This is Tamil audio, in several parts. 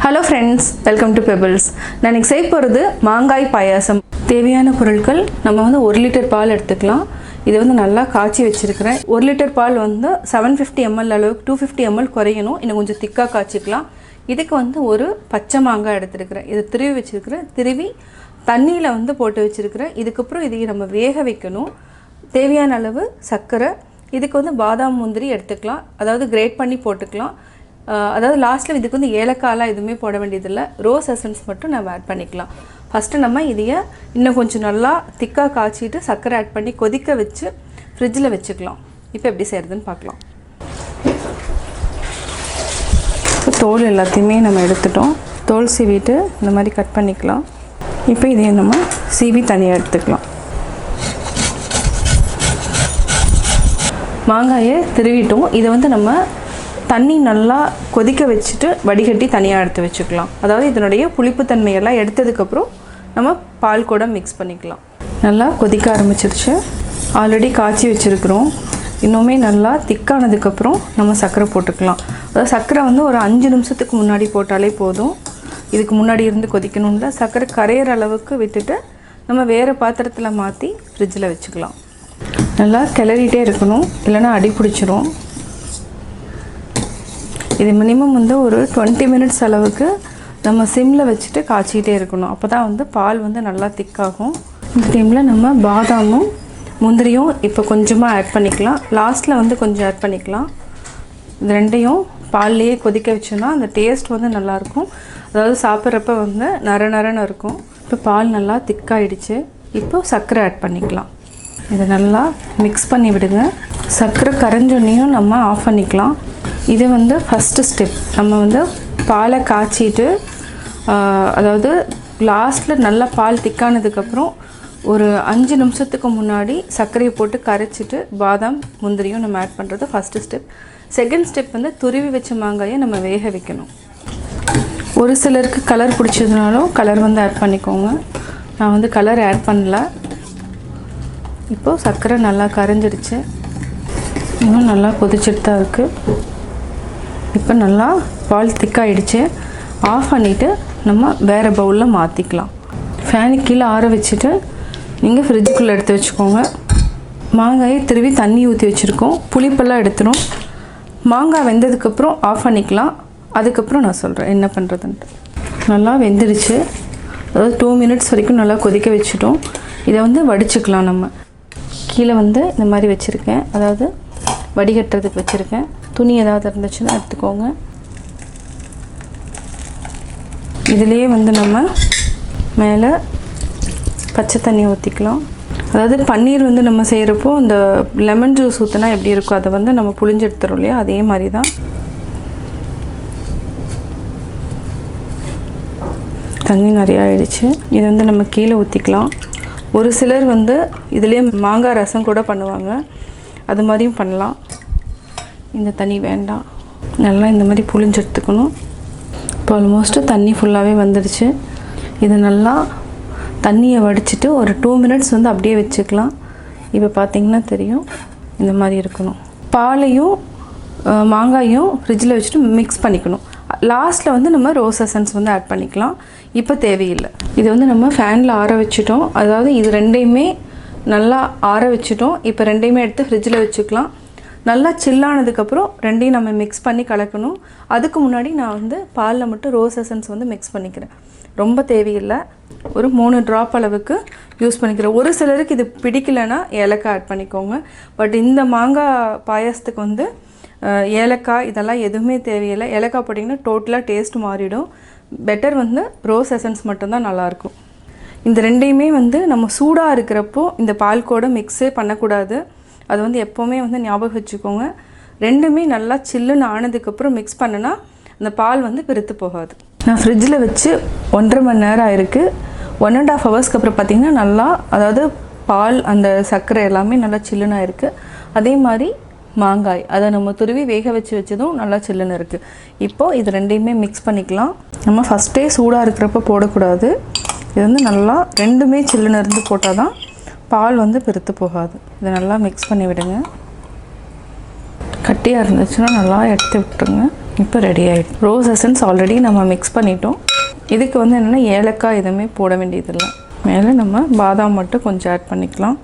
Hello friends, welcome to pebbles. நான் இன்றைக்கி செய்ய போகிறது மாங்காய் பாயாசம். தேவையான பொருட்கள் நம்ம 1 லிட்டர் பால் எடுத்துக்கலாம். இதை நல்லா காய்ச்சி வச்சுருக்கிறேன். 1 லிட்டர் பால் 750 ml அளவுக்கு 250 ml குறையணும். இன்னும் கொஞ்சம் திக்காக காய்ச்சிக்கலாம். இதுக்கு ஒரு பச்சை மாங்காய் எடுத்துருக்கிறேன். இதை திருவி வச்சுருக்கிறேன். திருவி தண்ணியில் போட்டு வச்சுருக்கிறேன். இதுக்கப்புறம் இதை நம்ம வேக வைக்கணும். தேவையான அளவு சர்க்கரை. இதுக்கு பாதாம் முந்திரி எடுத்துக்கலாம், அதாவது கிரேட் பண்ணி போட்டுக்கலாம். அதாவது லாஸ்ட்டில் இதுக்கு ஏலக்காயெலாம் எதுவுமே போட வேண்டியதில்லை. ரோஸ் எசன்ஸ் மட்டும் நம்ம ஆட் பண்ணிக்கலாம். ஃபஸ்ட்டு நம்ம இதையை இன்னும் கொஞ்சம் நல்லா திக்காக காய்ச்சிட்டு சர்க்கரை ஆட் பண்ணி கொதிக்க வச்சு ஃப்ரிட்ஜில் வச்சுக்கலாம். இப்போ எப்படி செய்கிறதுன்னு பார்க்கலாம். இப்போ தோல் எல்லாத்தையுமே நம்ம எடுத்துட்டோம். தோல் சீவிட்டு இந்த மாதிரி கட் பண்ணிக்கலாம். இப்போ இதையை நம்ம சீவி தனியாக எடுத்துக்கலாம். மாங்காயை திருவிட்டோம். இதை நம்ம தண்ணி நல்லா கொதிக்க வச்சுட்டு வடிகட்டி தனியாக எடுத்து வச்சுக்கலாம். அதாவது இதனுடைய புளிப்புத்தன்மையெல்லாம் எடுத்ததுக்கப்புறம் நம்ம பால் கூட மிக்ஸ் பண்ணிக்கலாம். நல்லா கொதிக்க ஆரம்பிச்சிருச்சு. ஆல்ரெடி காய்ச்சி வச்சுருக்குறோம். இன்னுமே நல்லா திக்கானதுக்கப்புறம் நம்ம சர்க்கரை போட்டுக்கலாம். அதாவது சர்க்கரை ஒரு 5 நிமிஷத்துக்கு முன்னாடி போட்டாலே போதும். இதுக்கு முன்னாடி இருந்து கொதிக்கணும்ல. சர்க்கரை கரையிற அளவுக்கு விட்டுட்டு நம்ம வேறு பாத்திரத்தில் மாற்றி ஃப்ரிட்ஜில் வச்சுக்கலாம். நல்லா கிளறிட்டே இருக்கணும், இல்லைன்னா அடி பிடிச்சிரும். இது மினிமம் ஒரு 20 மினிட்ஸ் அளவுக்கு நம்ம சிம்மில் வச்சுட்டு காய்ச்சிக்கிட்டே இருக்கணும். அப்போ தான் பால் நல்லா திக்காகும். இந்த டைமில் நம்ம பாதாமும் முந்திரியும் இப்போ கொஞ்சமாக ஆட் பண்ணிக்கலாம். லாஸ்ட்டில் கொஞ்சம் ஆட் பண்ணிக்கலாம். இது ரெண்டையும் பால்லையே கொதிக்க வச்சோன்னா அந்த டேஸ்ட் நல்லாயிருக்கும். அதாவது சாப்பிட்றப்ப நர நரன்னு இருக்கும். இப்போ பால் நல்லா திக்காயிடுச்சு. இப்போ சர்க்கரை ஆட் பண்ணிக்கலாம். இதை நல்லா மிக்ஸ் பண்ணி விடுங்க. சர்க்கரை கரைஞ்சோன்னையும் நம்ம ஆஃப் பண்ணிக்கலாம். இது ஃபஸ்ட்டு ஸ்டெப். நம்ம பாலை காய்ச்சிட்டு அதாவது லாஸ்ட்டில் நல்லா பால் திக்கானதுக்கப்புறம் ஒரு 5 நிமிஷத்துக்கு முன்னாடி சர்க்கரையை போட்டு கரைச்சிட்டு பாதாம் முந்திரியும் நம்ம ஆட் பண்ணுறது ஃபஸ்ட்டு ஸ்டெப். செகண்ட் ஸ்டெப் துருவி வச்ச மாங்காயை நம்ம வேக வைக்கணும். ஒரு சிலருக்கு கலர் பிடிச்சதுனாலும் கலர் ஆட் பண்ணிக்கோங்க. நான் கலர் ஆட் பண்ணல. இப்போது சர்க்கரை நல்லா கரைஞ்சிடுச்சு. இன்னும் நல்லா கொதிச்சுட்டு தான் இருக்குது. இப்போ நல்லா பால் திக்காயிடுச்சு. ஆஃப் பண்ணிவிட்டு நம்ம வேறு பவுலில் மாற்றிக்கலாம். ஃபேனுக்கு கீழே ஆற வச்சுட்டு நீங்கள் ஃப்ரிட்ஜுக்குள்ளே எடுத்து வச்சுக்கோங்க. மாங்காயை திருவி தண்ணி ஊற்றி வச்சுருக்கோம். புளிப்பெல்லாம் எடுத்துரும். மாங்காய் வெந்ததுக்கப்புறம் ஆஃப் பண்ணிக்கலாம். அதுக்கப்புறம் நான் சொல்கிறேன் என்ன பண்ணுறதுன்ட்டு. நல்லா வெந்துடுச்சு. அதாவது 2 மினிட்ஸ் வரைக்கும் நல்லா கொதிக்க வச்சுட்டோம். இதை வடிச்சுக்கலாம். நம்ம கீழே இந்த மாதிரி வச்சுருக்கேன், அதாவது வடிகட்டுறதுக்கு வச்சுருக்கேன். துணி ஏதாவது இருந்துச்சுன்னா எடுத்துக்கோங்க. இதிலேயே நம்ம மேலே பச்சை தண்ணி ஊற்றிக்கலாம். அதாவது பன்னீர் நம்ம செய்கிறப்போ இந்த லெமன் ஜூஸ் ஊற்றினா எப்படி இருக்கும், அதை நம்ம புளிஞ்சு எடுத்துறோம் இல்லையா, அதே மாதிரி தான். தண்ணி நிறையா ஆயிடுச்சு. இதை நம்ம கீழே ஊற்றிக்கலாம். ஒரு சிலர் இதுலேயே மாங்காய் ரசம் கூட பண்ணுவாங்க. அது மாதிரியும் பண்ணலாம். இந்த தண்ணி வேண்டாம். நல்லா இந்த மாதிரி புளிஞ்சு எடுத்துக்கணும். இப்போ ஆல்மோஸ்ட்டு தண்ணி ஃபுல்லாகவே வந்துடுச்சு. இது நல்லா தண்ணியை வடிச்சிட்டு ஒரு 2 மினிட்ஸ் அப்படியே வச்சுக்கலாம். இப்போ பார்த்திங்கன்னா தெரியும், இந்த மாதிரி இருக்கணும். பாலையும் மாங்காயும் ஃப்ரிட்ஜில் வச்சுட்டு மிக்ஸ் பண்ணிக்கணும். லாஸ்ட்டில் நம்ம ரோஸ் எசன்ஸ் ஆட் பண்ணிக்கலாம். இப்போ தேவையில்லை. இது நம்ம ஃபேனில் ஆற வச்சுட்டோம். அதாவது இது ரெண்டையுமே நல்லா ஆற வச்சுட்டோம். இப்போ ரெண்டையுமே எடுத்து ஃப்ரிட்ஜில் வச்சுக்கலாம். நல்லா சில்லானதுக்கப்புறம் ரெண்டையும் நம்ம மிக்ஸ் பண்ணி கலக்கணும். அதுக்கு முன்னாடி நான் பாலில் மட்டும் ரோஸ் எசன்ஸ் மிக்ஸ் பண்ணிக்கிறேன். ரொம்ப தேவையில்லை. ஒரு 3 ட்ராப் அளவுக்கு யூஸ் பண்ணிக்கிறேன். ஒரு சிலருக்கு இது பிடிக்கலைன்னா ஏலக்காய் ஆட் பண்ணிக்கோங்க. பட் இந்த மாங்காய் பாயாசத்துக்கு ஏலக்காய் இதெல்லாம் எதுவுமே தேவையில்லை. ஏலக்காய் போட்டிங்கன்னா டோட்டலாக டேஸ்ட் மாறிடும். பெட்டர் ரோஸ் எசன்ஸ் மட்டும்தான் நல்லாயிருக்கும். இந்த ரெண்டையுமே நம்ம சூடாக இருக்கிறப்போ இந்த பால் கூட மிக்ஸே பண்ணக்கூடாது. அது எப்போவுமே ஞாபகம் வச்சுக்கோங்க. ரெண்டுமே நல்லா சில்லுன்னு ஆனதுக்கப்புறம் மிக்ஸ் பண்ணினா அந்த பால் பிரித்து போகாது. நான் ஃப்ரிட்ஜில் வச்சு 1.5 மணி நேரம் ஆயிருக்கு. 1.5 ஹவர்ஸ்க்கு அப்புறம் பார்த்திங்கன்னா நல்லா, அதாவது பால் அந்த சர்க்கரை எல்லாமே நல்லா சில்லுன்னு ஆயிருக்கு. அதே மாதிரி மாங்காய் அதை நம்ம துருவி வேக வச்சதும் நல்லா சில்லுன்னு இருக்குது. இப்போது இது ரெண்டையுமே மிக்ஸ் பண்ணிக்கலாம். நம்ம ஃபஸ்ட்டே சூடாக இருக்கிறப்ப போடக்கூடாது. இது நல்லா ரெண்டுமே சில்லுன்னு இருந்து போட்டால் தான் பால் பிரித்து போகாது. இதை நல்லா மிக்ஸ் பண்ணி விடுங்க. கட்டியாக இருந்துச்சுன்னா நல்லா எடுத்து விட்டுருங்க. இப்போ ரெடி ஆகிடும். ரோஸ் எசன்ஸ் ஆல்ரெடி நம்ம மிக்ஸ் பண்ணிட்டோம். இதுக்கு வந்து என்னென்னா ஏலக்காய் எதுவுமே போட வேண்டியதில்லை. மேலே நம்ம பாதாம் மட்டும் கொஞ்சம் ஆட் பண்ணிக்கலாம்.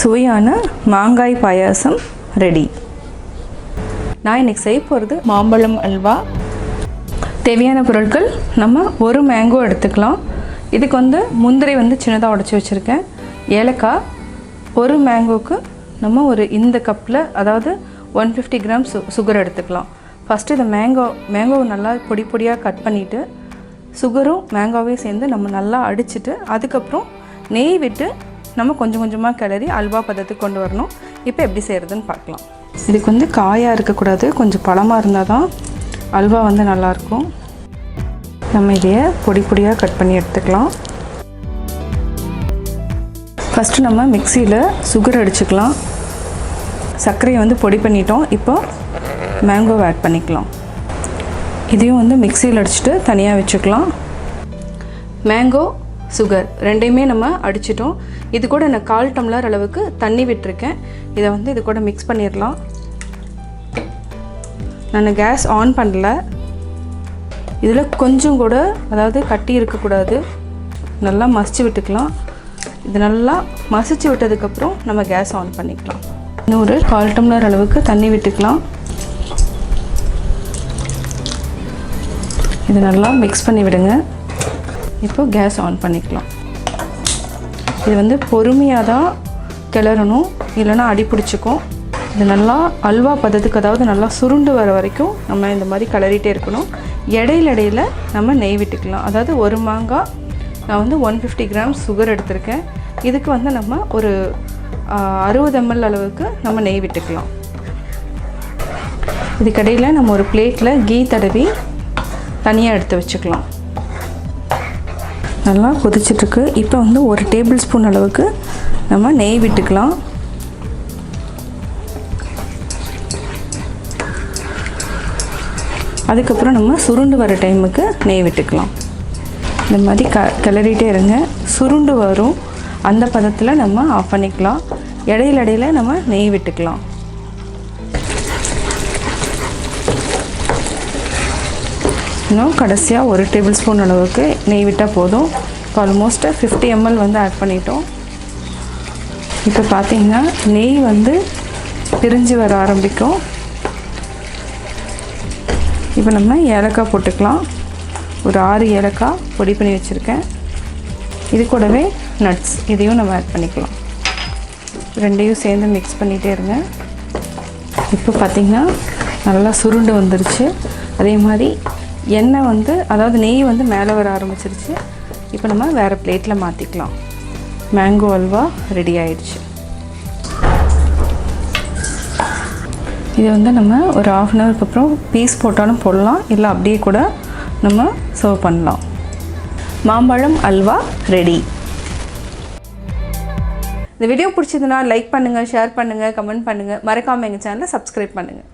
சுவையான மாங்காய் பாயாசம் ரெடி. நான் இன்றைக்கி செய்ய போகிறது மாம்பழம் அல்வா. தேவையான பொருட்கள் நம்ம ஒரு மேங்கோ எடுத்துக்கலாம். இதுக்கு வந்து முந்திரி வந்து சின்னதாக உடச்சி வச்சுருக்கேன். ஏலக்காய் ஒரு மேங்கோவுக்கு நம்ம ஒரு இந்த கப்பில் அதாவது 150 கிராம் சுகர் எடுத்துக்கலாம். ஃபஸ்ட்டு இந்த மேங்கோவை நல்லா பொடி பொடியாக கட் பண்ணிவிட்டு சுகரும் மேங்கோவே சேர்ந்து நம்ம நல்லா அடிச்சுட்டு அதுக்கப்புறம் நெய் விட்டு நம்ம கொஞ்சம் கொஞ்சமாக கிளறி அல்வா பதத்துக்கு கொண்டு வரணும். இப்போ எப்படி செய்கிறதுன்னு பார்க்கலாம். இதுக்கு வந்து காயாக இருக்கக்கூடாது, கொஞ்சம் பழமாக இருந்தால் தான் அல்வா வந்து நல்லாயிருக்கும். நம்ம இதையை பொடி பொடியாக கட் பண்ணி எடுத்துக்கலாம். ஃபஸ்ட்டு நம்ம மிக்சியில் சுகர் அடிச்சுக்கலாம். சர்க்கரையை வந்து பொடி பண்ணிட்டோம். இப்போ மேங்கோவை ஆட் பண்ணிக்கலாம். இதையும் வந்து மிக்சியில் அடிச்சுட்டு தனியாக வச்சுக்கலாம். மேங்கோ சுகர் ரெண்டையுமே நம்ம அடிச்சிட்டோம். இது கூட நான் 1/4 டம்ளர் அளவுக்கு தண்ணி விட்டுருக்கேன். இதை வந்து இது கூட மிக்ஸ் பண்ணிடலாம். நான் கேஸ் ஆன் பண்ணல. இதில் கொஞ்சம் கூட அதாவது கட்டி இருக்கக்கூடாது, நல்லா மசிச்சு விட்டுக்கலாம். இது நல்லா மசிச்சு விட்டதுக்கப்புறம் நம்ம கேஸ் ஆன் பண்ணிக்கலாம். இன்னும் ஒரு 1/4 டம்ளர் அளவுக்கு தண்ணி விட்டுக்கலாம். இது நல்லா மிக்ஸ் பண்ணி விடுங்க. இப்போ கேஸ் ஆன் பண்ணிக்கலாம். இது வந்து பொறுமையாக தான் கிளறணும், இல்லைன்னா அடி பிடிச்சிக்கும். இது நல்லா அல்வா பதத்துக்கு அதாவது நல்லா சுருண்டு வர வரைக்கும் நம்ம இந்த மாதிரி கிளறிட்டே இருக்கணும். இடையில நம்ம நெய் விட்டுக்கலாம். அதாவது ஒரு மாங்காய் நான் வந்து 150 கிராம் சுகர் எடுத்திருக்கேன். இதுக்கு வந்து நம்ம ஒரு 60 ml அளவுக்கு நம்ம நெய் விட்டுக்கலாம். இதுக்கடையில் நம்ம ஒரு பிளேட்டில் கீ தடவி தனியாக எடுத்து வச்சுக்கலாம். நல்லா கொதிச்சிட்ருக்கு. இப்போ வந்து ஒரு டேபிள் ஸ்பூன் அளவுக்கு நம்ம நெய் விட்டுக்கலாம். அதுக்கப்புறம் நம்ம சுருண்டு வர டைமுக்கு நெய் விட்டுக்கலாம். இந்த மாதிரி கிளறிட்டே இருங்க. சுருண்டு வரும் அந்த பதத்தில் நம்ம ஆஃப் பண்ணிக்கலாம். இடையில நம்ம நெய் விட்டுக்கலாம். இன்னும் கடைசியாக ஒரு டேபிள் ஸ்பூன் அளவுக்கு நெய் விட்டால் போதும். இப்போ ஆல்மோஸ்ட் 50 ml வந்து ஆட் பண்ணிட்டோம். இப்போ பார்த்திங்கன்னா நெய் வந்து பிரிஞ்சு வர ஆரம்பிக்கும். இப்போ நம்ம ஏலக்காய் போட்டுக்கலாம். ஒரு 6 ஏலக்காய் பொடி பண்ணி வச்சுருக்கேன். இது கூடவே நட்ஸ் இதையும் நம்ம ஆட் பண்ணிக்கலாம். ரெண்டையும் சேர்ந்து மிக்ஸ் பண்ணிகிட்டே இருங்க. இப்போ பார்த்திங்கன்னா நல்லா சுருண்டு வந்துருச்சு. அதே மாதிரி எண்ணெய் வந்து அதாவது நெய் வந்து மேலே வர ஆரம்பிச்சிருச்சு. இப்போ நம்ம வேறு பிளேட்டில் மாற்றிக்கலாம். மேங்கோ அல்வா ரெடி ஆயிடுச்சு. இதை வந்து நம்ம ஒரு 1/2 hourக்கு அப்புறம் பீஸ் போட்டாலும் போடலாம், இல்லை அப்படியே கூட நம்ம சர்வ் பண்ணலாம். மாம்பழம் அல்வா ரெடி. இந்த வீடியோ பிடிச்சதுன்னா லைக் பண்ணுங்கள், ஷேர் பண்ணுங்கள், கமெண்ட் பண்ணுங்கள். மறக்காமல் எங்கள் சேனலை சப்ஸ்கிரைப் பண்ணுங்கள்.